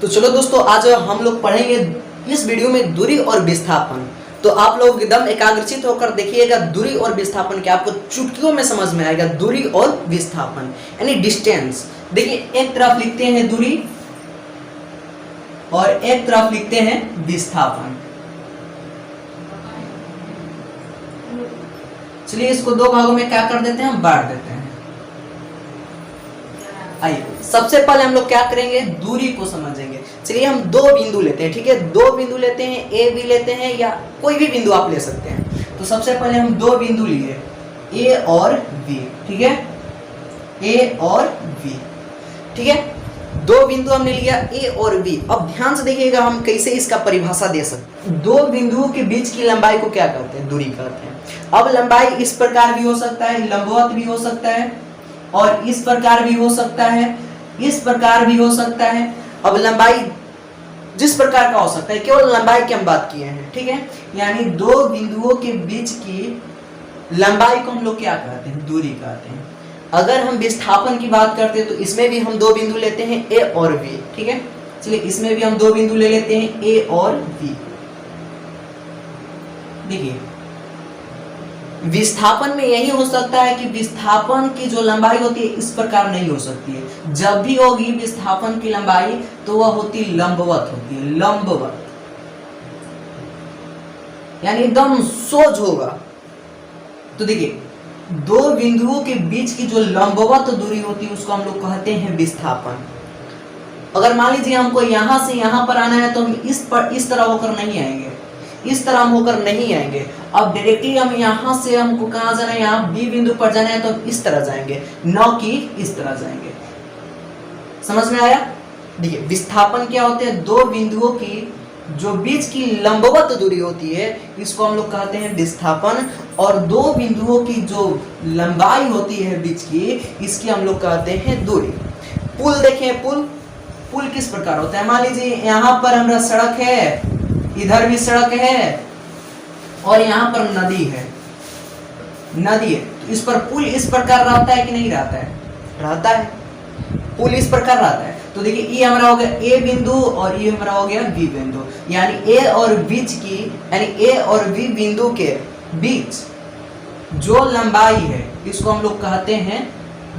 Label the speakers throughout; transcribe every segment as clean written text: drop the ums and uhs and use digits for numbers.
Speaker 1: तो चलो दोस्तों, आज हम लोग पढ़ेंगे इस वीडियो में दूरी और विस्थापन। तो आप लोग एकदम एकाग्रचित होकर देखिएगा। दूरी और विस्थापन क्या आपको चुटकियों में समझ में आएगा। दूरी और विस्थापन यानी डिस्टेंस। देखिए, एक तरफ लिखते हैं दूरी और एक तरफ लिखते हैं विस्थापन। चलिए इसको दो भागों में क्या कर देते हैं, बांट देते हैं। आइए सबसे पहले हम लोग क्या करेंगे, दूरी को समझेंगे। चलिए हम दो बिंदु लेते हैं, ठीक है। दो बिंदु लेते हैं, ए बी लेते हैं या कोई भी बिंदु आप ले सकते हैं। तो सबसे पहले हम दो बिंदु लिए, ए और बी, ठीक है। ए और बी, ठीक है। दो बिंदु हमने लिया ए और बी। अब ध्यान से देखिएगा हम कैसे इसका परिभाषा दे सकते हैं। दो बिंदुओं के बीच की लंबाई को क्या कहते हैं, दूरी कहते हैं। अब लंबाई इस प्रकार भी हो सकता है, लंबवत भी हो सकता है, और इस प्रकार भी हो सकता है, इस प्रकार भी हो सकता है। अब लंबाई जिस प्रकार का हो सकता है, केवल लंबाई की हम बात किए हैं, ठीक है। यानी दो बिंदुओं के बीच की लंबाई को हम लोग क्या कहते हैं, दूरी कहते हैं। अगर हम विस्थापन की बात करते हैं तो इसमें भी हम दो बिंदु लेते हैं, ए और बी, ठीक है। चलिए इसमें भी हम दो बिंदु ले लेते हैं, ए और बी। देखिए विस्थापन में यही हो सकता है कि विस्थापन की जो लंबाई होती है इस प्रकार नहीं हो सकती है। जब भी होगी विस्थापन की लंबाई तो वह होती लंबवत होती है, लंबवत यानी एकदम सोज होगा। तो देखिए दो बिंदुओं के बीच की जो लंबवत दूरी होती है उसको हम लोग कहते हैं विस्थापन। अगर मान लीजिए हमको यहां से यहां पर आना है तो हम इस तरह होकर नहीं आएंगे, इस तरह हम होकर नहीं आएंगे। अब डायरेक्टली हम यहाँ से हमको कहाँ जाना है, यहाँ बी बिंदु पर जाना है तो हम इस तरह जाएंगे, न कि इस तरह जाएंगे। समझ में आया। देखिए विस्थापन क्या होते हैं, दो बिंदुओं की जो बीच की लंबवत दूरी होती है इसको हम लोग कहते हैं विस्थापन। और दो बिंदुओं की जो लंबाई होती है बीच की, इसकी हम लोग कहते हैं दूरी। पुल देखें, पुल किस प्रकार होता है। मान लीजिए यहाँ पर हमारा सड़क है, इधर भी सड़क है और यहाँ पर नदी है, नदी है। तो इस पर पुल इस प्रकार रहता है कि नहीं रहता है, रहता है। पुल इस प्रकार रहता है। तो देखिए ये हमारा हो गया ए बिंदु और ये हमारा हो गया बी बिंदु। यानी ए और बीच की, यानी ए और बी बिंदु के बीच जो लंबाई है इसको हम लोग कहते हैं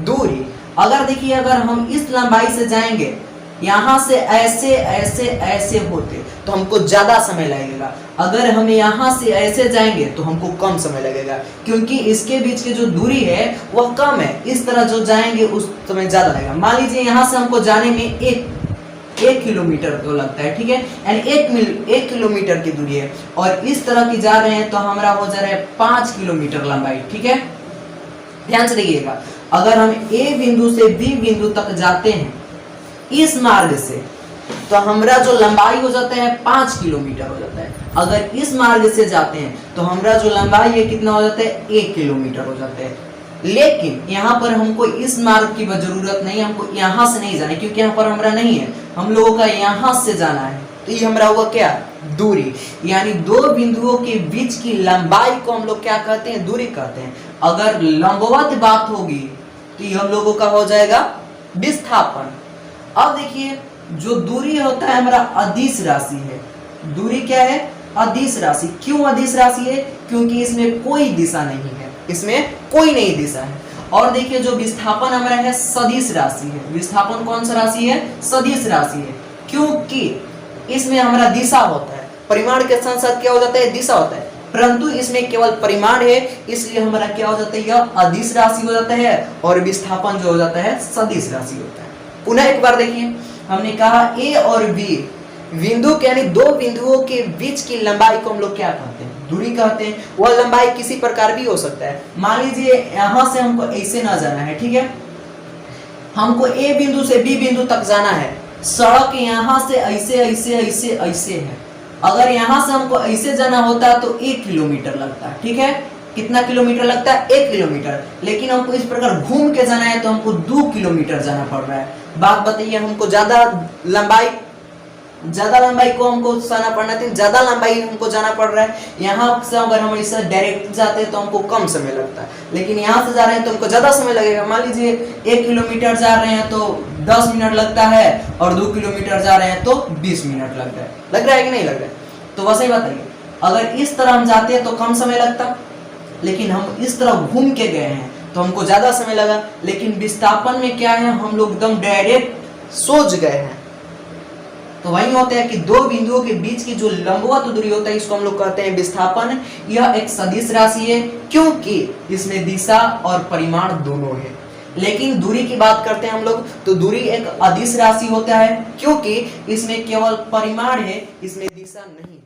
Speaker 1: दूरी। अगर देखिए अगर हम इस लंबाई से जाएंगे, यहाँ से ऐसे ऐसे ऐसे होते तो हमको ज्यादा समय लगेगा। अगर हम यहाँ से ऐसे जाएंगे तो हमको कम समय लगेगा, क्योंकि इसके बीच की जो दूरी है वह कम है। इस तरह जो जाएंगे उस समय ज्यादा लगेगा। मान लीजिए यहाँ से हमको जाने में एक किलोमीटर तो लगता है, ठीक है। यानी एक किलोमीटर की दूरी है और इस तरह की जा रहे हैं तो हमारा हो जा रहा है 5 किलोमीटर लंबाई, ठीक है। ध्यान से देखिएगा, अगर हम ए बिंदु से बी बिंदु तक जाते हैं इस मार्ग से तो हमारा जो लंबाई हो जाता है 5 किलोमीटर हो जाता है। अगर इस मार्ग से जाते हैं तो हमारा जो लंबाई है कितना हो जाता है, 1 किलोमीटर हो जाता है। लेकिन यहाँ पर हमको इस मार्ग की जरूरत नहीं, हमको यहाँ से नहीं जाना, क्योंकि यहाँ पर हमारा नहीं है, हम लोगों का यहाँ से जाना है। तो ये हमारा हुआ क्या, दूरी। यानी दो बिंदुओं के बीच की लंबाई को हम लोग क्या कहते हैं, दूरी कहते हैं। अगर लंबवत बात होगी तो ये हम लोगों का हो जाएगा विस्थापन। अब देखिए जो दूरी होता है हमारा अदिश राशि है। दूरी क्या है, अदिश राशि। क्यों अदिश राशि है, क्योंकि इसमें कोई दिशा नहीं है, इसमें कोई नई दिशा है। और देखिए जो विस्थापन हमारा है सदिश राशि है। विस्थापन कौन सा राशि है, सदिश राशि है, क्योंकि इसमें हमारा दिशा होता है। परिमाण के साथ साथ क्या हो जाता है, दिशा होता है, परंतु इसमें केवल परिमाण है, इसलिए हमारा क्या हो जाता है, यह अदिश राशि हो जाता है और विस्थापन जो हो जाता है सदिश राशि होता है। पुनः एक बार देखिए, हमने कहा ए और बी बिंदु के यानी दो बिंदुओं के बीच की लंबाई को हम लोग क्या कहते हैं, दूरी कहते हैं। वह लंबाई किसी प्रकार भी हो सकता है। मान लीजिए यहां से हमको ऐसे ना जाना है, ठीक है। हमको ए बिंदु से बी बिंदु तक जाना है। सड़क यहां से ऐसे ऐसे ऐसे ऐसे है। अगर यहां से हमको ऐसे जाना होता तो 1 किलोमीटर लगता है, ठीक है। कितना किलोमीटर लगता है, 1 किलोमीटर। लेकिन हमको इस प्रकार घूम के जाना है तो हमको 2 किलोमीटर जाना पड़ रहा है। बात बताइए, हमको ज्यादा लंबाई ज्यादा लंबाई को हमको जाना पड़ना है, ज्यादा लंबाई हमको जाना पड़ रहा है। यहाँ से अगर हम इसे डायरेक्ट जाते हैं तो हमको कम समय लगता है, लेकिन यहाँ से जा रहे हैं तो हमको ज्यादा समय लगेगा। मान लीजिए 1 किलोमीटर जा रहे हैं तो 10 मिनट लगता है, और 2 किलोमीटर जा रहे हैं तो 20 मिनट लग रहा है कि नहीं लग रहा है? तो वैसे ही बताइए, अगर इस तरह हम जाते हैं तो कम समय लगता, लेकिन हम इस तरह घूम के गए हैं तो हमको ज्यादा समय लगा। लेकिन विस्थापन में क्या है, हम लोग एकदम डायरेक्ट सोच गए हैं। तो वही होता है कि दो बिंदुओं के बीच की जो लंबवत दूरी होता है इसको हम लोग कहते हैं विस्थापन। यह एक सदिश राशि है क्योंकि इसमें दिशा और परिमाण दोनों है। लेकिन दूरी की बात करते हैं हम लोग तो दूरी एक अदिश राशि होता है क्योंकि इसमें केवल परिमाण है, इसमें दिशा नहीं।